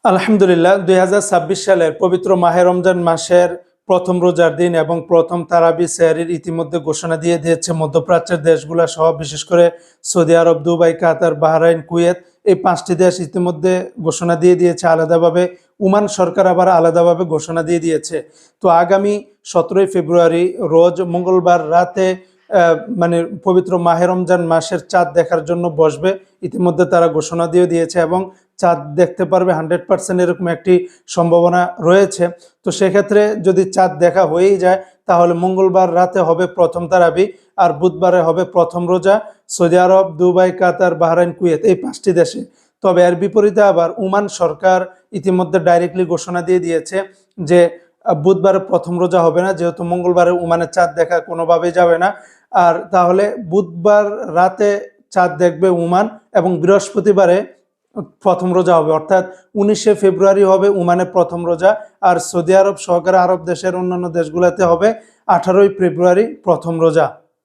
আলহামদুলিল্লাহ 2026 সালের পবিত্র মাহে রমজান মাসের প্রথম রোজার দিন এবং প্রথম তারাবি সেহরির ইতিমধ্যে ঘোষণা দিয়ে দিয়েছে মধ্যপ্রাচ্যের দেশগুলো সহ, বিশেষ করে সৌদি আরব, দুবাই, কাতার, বাহরাইন, কুয়েত, এই 5টি দেশ ইতিমধ্যে ঘোষণা দিয়ে দিয়েছে আলাদাভাবে। ওমান সরকার আবার আলাদাভাবে ঘোষণা দিয়ে দিয়েছে। তো আগামী 17ই ফেব্রুয়ারি রোজ মঙ্গলবার রাতে মানে পবিত্র মাহে রমজান মাসের চাঁদ দেখার জন্য বসবে। ইতিমধ্যে তারা ঘোষণা দিয়ে দিয়েছে এবং চাঁদ দেখতে পারবে 100% এরকম একটি সম্ভাবনা রয়েছে। তো সেক্ষেত্রে যদি চাঁদ দেখা হয়েই যায় তাহলে মঙ্গলবার রাতে হবে প্রথম তারাবি, আর বুধবারে হবে প্রথম রোজা সৌদি আরব, দুবাই, কাতার, বাহরাইন, কুয়েত, এই 5টি দেশে। তবে এর বিপরীতে আবার ওমান সরকার ইতিমধ্যে ডাইরেক্টলি ঘোষণা দিয়ে দিয়েছে যে বুধবারে প্রথম রোজা হবে না, যেহেতু মঙ্গলবারে ওমানের চাঁদ দেখা কোনোভাবেই যাবে না। আর তাহলে বুধবার রাতে চাঁদ দেখবে ওমান এবং বৃহস্পতিবারে প্রথম রোজা হবে, অর্থাৎ 19শে ফেব্রুয়ারি হবে ওমানের প্রথম রোজা। আর সৌদি আরব সহকারে আরব দেশের অন্যান্য দেশগুলোতে হবে 18ই ফেব্রুয়ারি প্রথম রোজা।